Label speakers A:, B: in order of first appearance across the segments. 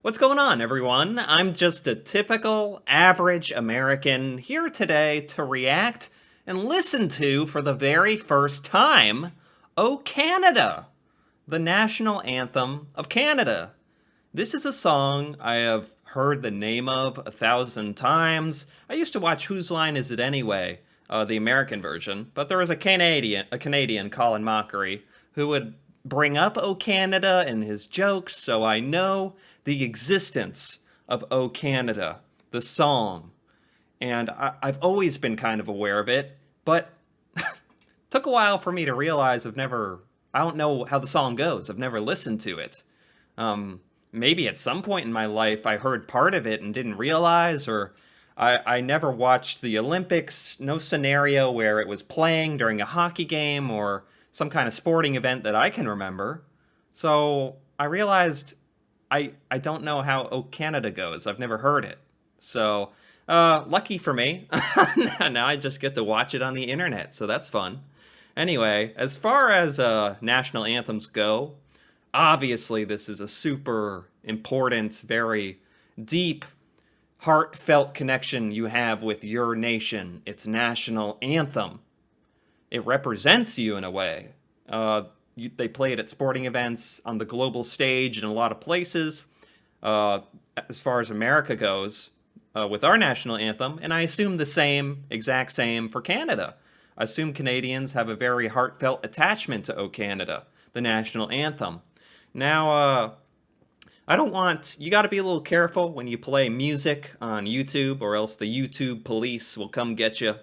A: What's going on, everyone? I'm just a typical, average American here today to react and listen to, for the very first time, O Canada, the national anthem of Canada. This is a song I have heard the name of 1,000 times. I used to watch Whose Line Is It Anyway, the American version, but there was a Canadian, Colin Mockery, who would bring up O Canada in his jokes, so I know the existence of O Canada, the song. And I've always been kind of aware of it, but took a while for me to realize I don't know how the song goes. I've never listened to it. Maybe at some point in my life I heard part of it and didn't realize, or I never watched the Olympics, no scenario where it was playing during a hockey game or some kind of sporting event that I can remember. So I realized I don't know how O Canada goes. I've never heard it. So lucky for me, now I just get to watch it on the internet, so that's fun. Anyway, as far as national anthems go, obviously this is a super important, very deep, heartfelt connection you have with your nation, its national anthem. It represents you in a way. They play it at sporting events, on the global stage, in a lot of places. As far as America goes, with our national anthem, and I assume the exact same for Canada. I assume Canadians have a very heartfelt attachment to O Canada, the national anthem. Now, you gotta be a little careful when you play music on YouTube, or else the YouTube police will come get you.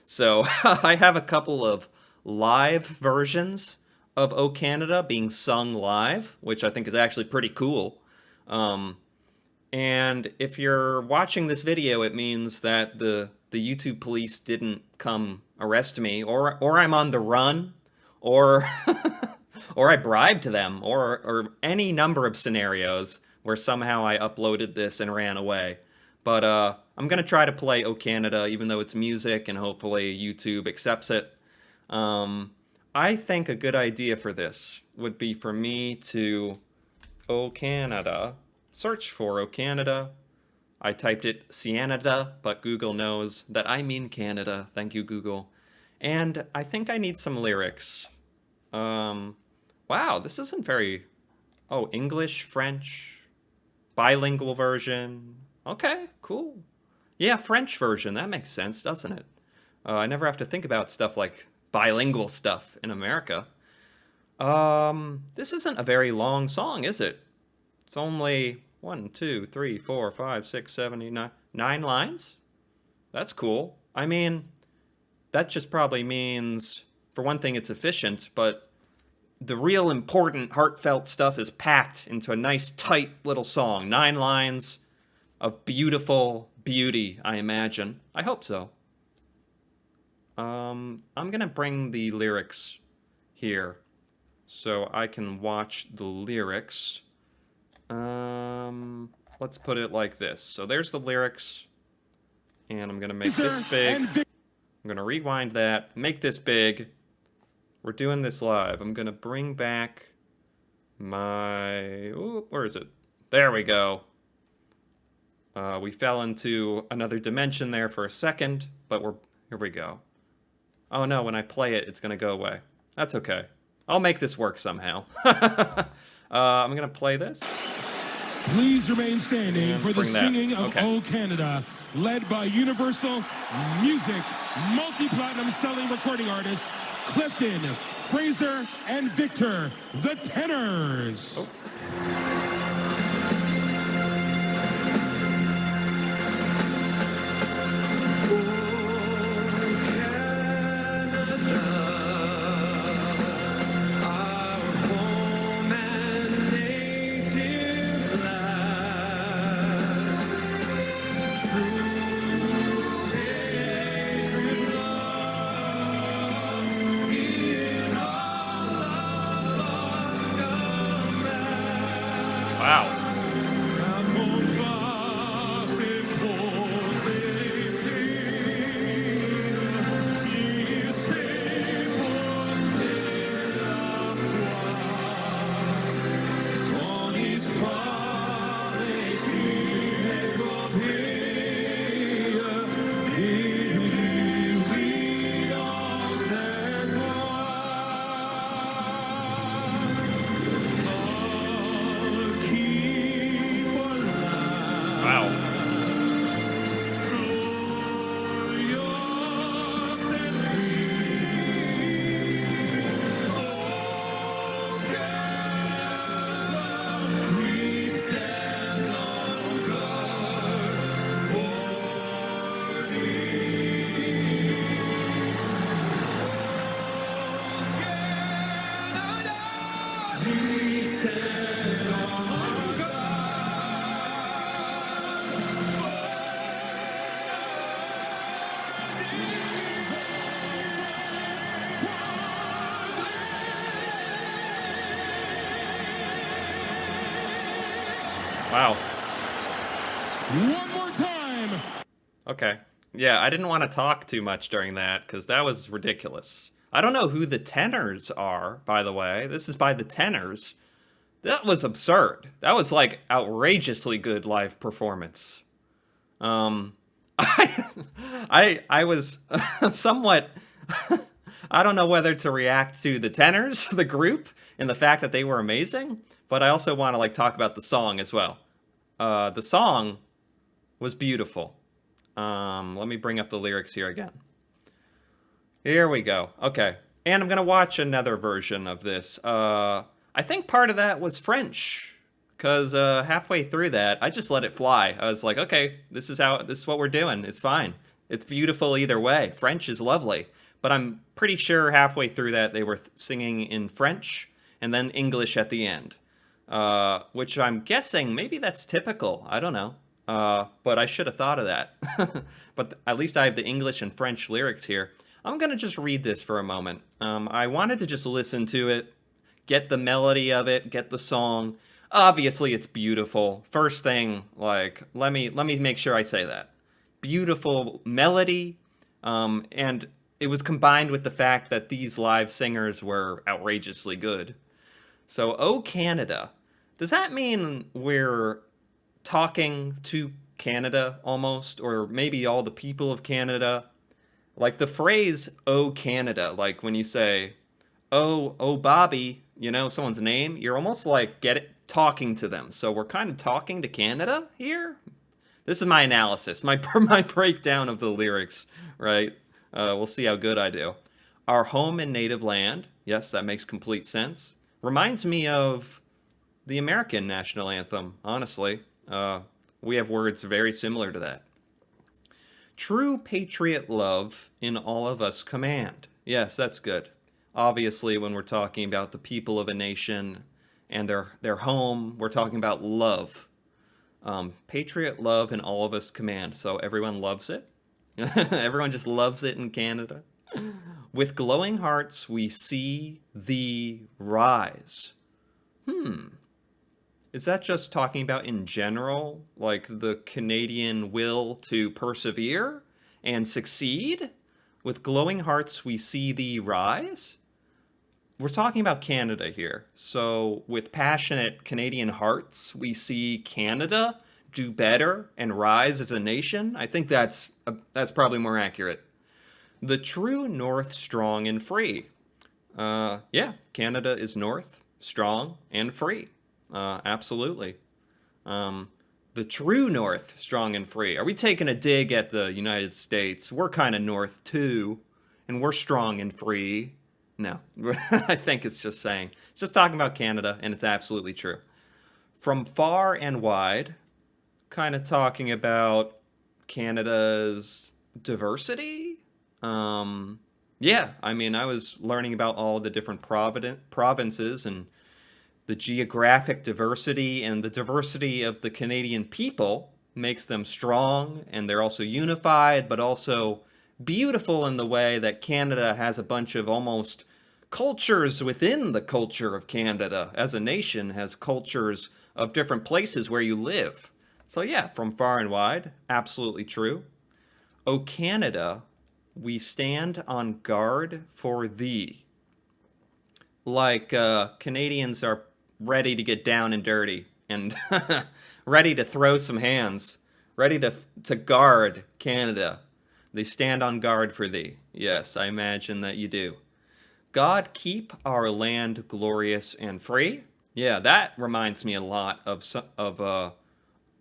A: So I have a couple of live versions of O Canada being sung live, which I think is actually pretty cool. And if you're watching this video, it means that the YouTube police didn't come arrest me, or I'm on the run, or or I bribed them, or any number of scenarios where somehow I uploaded this and ran away. But I'm gonna try to play O Canada, even though it's music, and hopefully YouTube accepts it. I think a good idea for this would be for me to O Canada, search for O Canada. I typed it Cianada, but Google knows that I mean Canada. Thank you, Google. And I think I need some lyrics. Wow, this isn't very... Oh, English, French, bilingual version. Okay, cool. Yeah, French version, that makes sense, doesn't it? I never have to think about stuff like bilingual stuff in America. This isn't a very long song, is it? It's only 1, 2, 3, 4, 5, 6, 7, 8, 9, 9 lines? That's cool. I mean, that just probably means, for one thing, it's efficient, but the real important, heartfelt stuff is packed into a nice, tight little song. 9 lines of beautiful beauty, I imagine. I hope so. I'm gonna bring the lyrics here so I can watch the lyrics. Let's put it like this. So there's the lyrics, and I'm gonna make this big. I'm gonna rewind that, make this big. We're doing this live. I'm gonna bring back my... Ooh, where is it? There we go. We fell into another dimension there for a second, but here we go. Oh no, when I play it, it's gonna go away. That's okay. I'll make this work somehow. I'm gonna play this.
B: Please remain standing for the singing of O Canada, led by Universal Music multi-platinum selling recording artists Clifton, Fraser, and Victor, the tenors. Oh.
A: Wow.
B: One more time.
A: Okay. Yeah, I didn't want to talk too much during that because that was ridiculous. I don't know who the tenors are, by the way. This is by the Tenors. That was absurd. That was like outrageously good live performance. I was somewhat I don't know whether to react to the Tenors, the group, and the fact that they were amazing, but I also want to like talk about the song as well. The song was beautiful. Let me bring up the lyrics here again. Here we go. Okay. And I'm going to watch another version of this. I think part of that was French. Because halfway through that, I just let it fly. I was like, okay, this is what we're doing. It's fine. It's beautiful either way. French is lovely. But I'm pretty sure halfway through that they were singing in French and then English at the end. Which I'm guessing maybe that's typical. I don't know. But I should have thought of that. But at least I have the English and French lyrics here. I'm going to just read this for a moment. I wanted to just listen to it, get the melody of it, get the song. Obviously, it's beautiful. First thing, like, let me make sure I say that. Beautiful melody, and it was combined with the fact that these live singers were outrageously good. So, "Oh Canada," does that mean we're talking to Canada almost, or maybe all the people of Canada? Like the phrase "Oh Canada," like when you say, "Oh Bobby," you know someone's name, you're almost like talking to them. So we're kind of talking to Canada here. This is my analysis, my breakdown of the lyrics, right? We'll see how good I do. "Our home and native land." Yes, that makes complete sense. Reminds me of the American national anthem, honestly. We have words very similar to that. "True patriot love in all of us command." Yes, that's good. Obviously, when we're talking about the people of a nation and their home, we're talking about love. Patriot love in all of us command. So everyone loves it. Everyone just loves it in Canada. "With glowing hearts, we see thee rise." Is that just talking about in general, like the Canadian will to persevere and succeed? "With glowing hearts, we see thee rise"? We're talking about Canada here. So with passionate Canadian hearts, we see Canada do better and rise as a nation. I think that's probably more accurate. "The true North strong and free." Yeah, Canada is North, strong, and free. Absolutely. The true North, strong and free. Are we taking a dig at the United States? We're kind of North too, and we're strong and free. No, I think it's just saying. It's just talking about Canada, and it's absolutely true. "From far and wide," kind of talking about Canada's diversity. Yeah, I mean, I was learning about all the different provinces and the geographic diversity, and the diversity of the Canadian people makes them strong, and they're also unified, but also beautiful in the way that Canada has a bunch of almost cultures within the culture of Canada. As a nation, has cultures of different places where you live. So yeah, from far and wide, absolutely true. "O Canada, we stand on guard for thee." Like Canadians are ready to get down and dirty and ready to throw some hands, ready to guard Canada. They stand on guard for thee. Yes, I imagine that you do. "God keep our land glorious and free." Yeah, that reminds me a lot of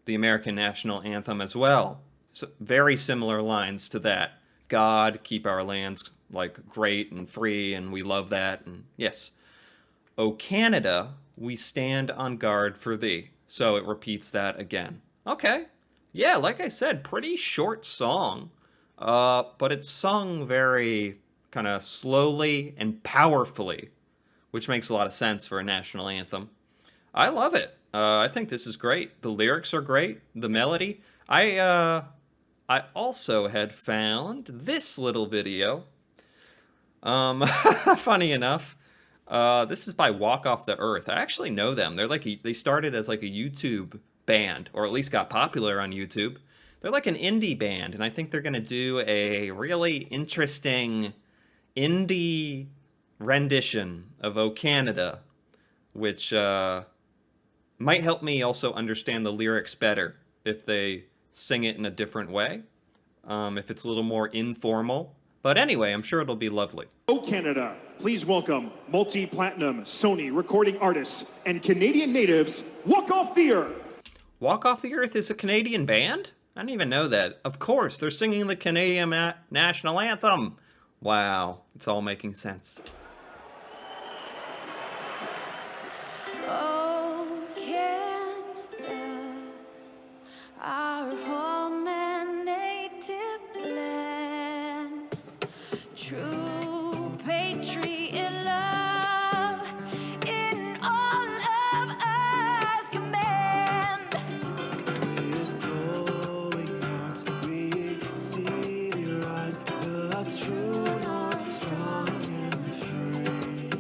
A: the American national anthem as well. So very similar lines to that. God keep our lands like great and free, and we love that. And yes, "O Canada, we stand on guard for thee." So it repeats that again. Okay. Yeah, like I said, pretty short song. But it's sung very kind of slowly and powerfully, which makes a lot of sense for a national anthem. I love it. I think this is great. The lyrics are great. The melody. I also had found this little video. Funny enough, this is by Walk Off the Earth. I actually know them. They started as like a YouTube band, or at least got popular on YouTube. They're like an indie band, and I think they're going to do a really interesting indie rendition of O Canada, which might help me also understand the lyrics better if they sing it in a different way, if it's a little more informal. But anyway, I'm sure it'll be lovely.
C: O Canada, please welcome multi-platinum Sony recording artists and Canadian natives, Walk Off the Earth.
A: Walk Off the Earth is a Canadian band? I didn't even know that. Of course, they're singing the Canadian national anthem. Wow, it's all making sense.
D: Oh, Canada, our home and native land, true patriot love in all of us command.
E: With glowing hearts, we see the rise, the true north, strong and free.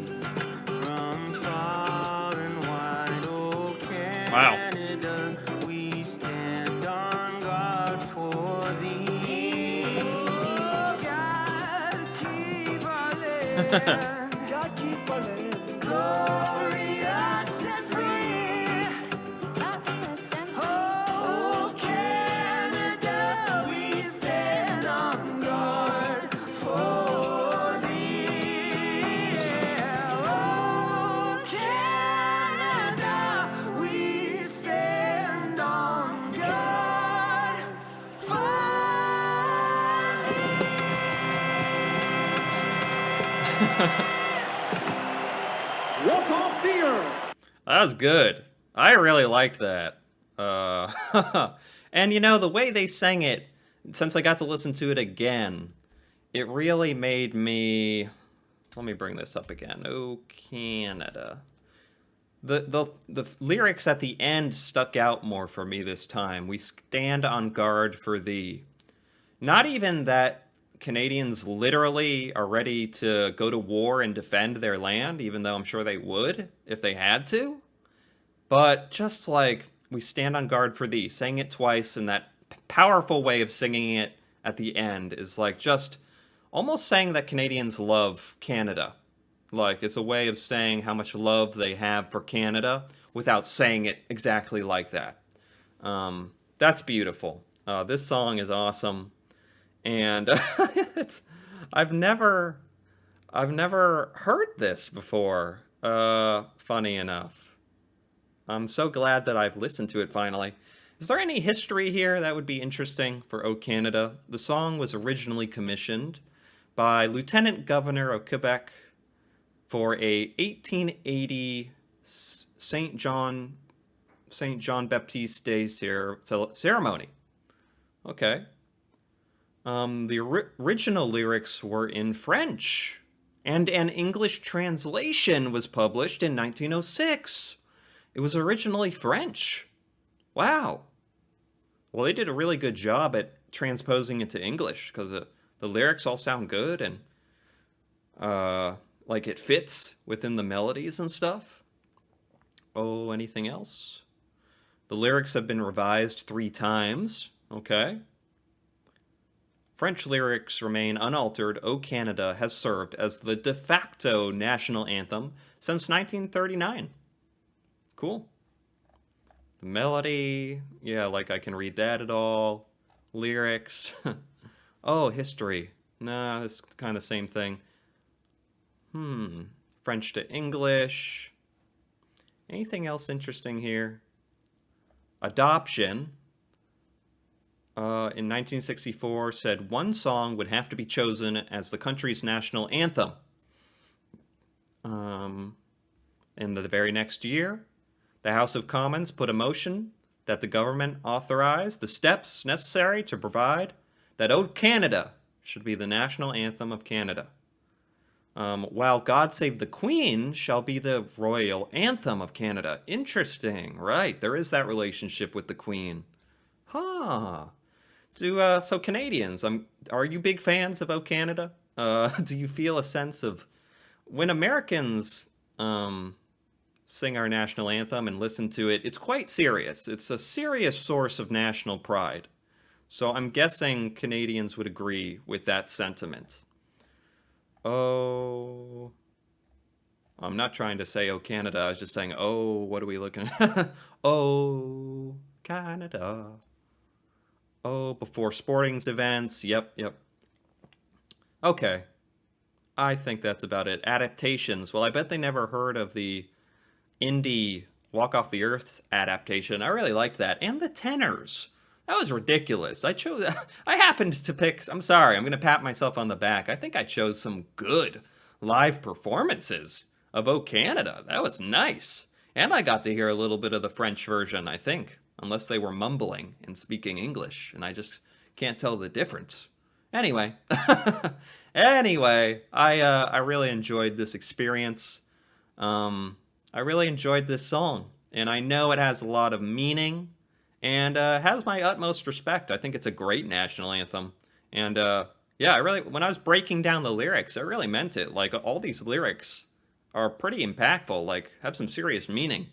E: From far and wide, O Canada, we stand on guard for thee. Oh, God, keep our land. God, keep our land glorious and free. Oh, Canada, we stand on guard for thee. Oh, Canada, we stand on guard for
C: Walk Off the Earth.
A: That was good. I really liked that. And you know, the way they sang it, since I got to listen to it again, it really made me... Let me bring this up again. Oh, Canada. The lyrics at the end stuck out more for me this time. We stand on guard for thee. Not even that Canadians literally are ready to go to war and defend their land, even though I'm sure they would if they had to. But just like, we stand on guard for thee, saying it twice, and that powerful way of singing it at the end is like just almost saying that Canadians love Canada. Like, it's a way of saying how much love they have for Canada without saying it exactly like that. That's beautiful. This song is awesome. And I've never heard this before, funny enough. I'm so glad that I've listened to it finally. Is there any history here that would be interesting for O Canada? The song was originally commissioned by Lieutenant Governor of Quebec for a 1880 Saint John Baptiste Day ceremony. Okay. The original lyrics were in French, and an English translation was published in 1906. It was originally French. Wow. Well, they did a really good job at transposing it to English, because the lyrics all sound good, and like it fits within the melodies and stuff. Oh, anything else? The lyrics have been revised 3 times. Okay. French lyrics remain unaltered. O Canada has served as the de facto national anthem since 1939. Cool. The melody, yeah, like I can read that at all. Lyrics. Oh, history. Nah, it's kind of the same thing. French to English. Anything else interesting here? Adoption. In 1964, said one song would have to be chosen as the country's national anthem. In the very next year, the House of Commons put a motion that the government authorize the steps necessary to provide that O Canada should be the national anthem of Canada. While God Save the Queen shall be the royal anthem of Canada. Interesting, right? There is that relationship with the Queen. Huh. So Canadians, are you big fans of O Canada? Do you feel a sense of when Americans sing our national anthem and listen to it, it's quite serious. It's a serious source of national pride. So I'm guessing Canadians would agree with that sentiment. Oh, I'm not trying to say, oh, Canada. I was just saying, oh, what are we looking at? Oh, Canada. Oh, before sporting's events. Yep. Okay. I think that's about it. Adaptations. Well, I bet they never heard of the indie Walk Off the Earth adaptation. I really liked that. And the tenors. That was ridiculous. I happened to pick, I'm sorry, I'm going to pat myself on the back. I think I chose some good live performances of O Canada. That was nice. And I got to hear a little bit of the French version, I think. Unless they were mumbling and speaking English. And I just can't tell the difference. Anyway. I really enjoyed this experience. I really enjoyed this song. And I know it has a lot of meaning. And has my utmost respect. I think it's a great national anthem. And yeah, when I was breaking down the lyrics, I really meant it. Like, all these lyrics are pretty impactful, like, have some serious meaning.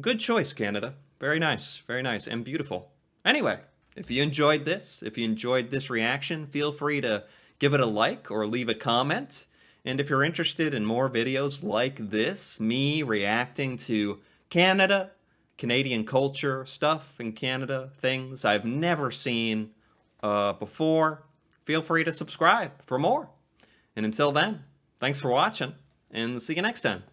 A: Good choice, Canada. Very nice, and beautiful. Anyway, if you enjoyed this reaction, feel free to give it a like or leave a comment. And if you're interested in more videos like this, me reacting to Canada, Canadian culture, stuff in Canada, things I've never seen before, feel free to subscribe for more. And until then, thanks for watching, and see you next time.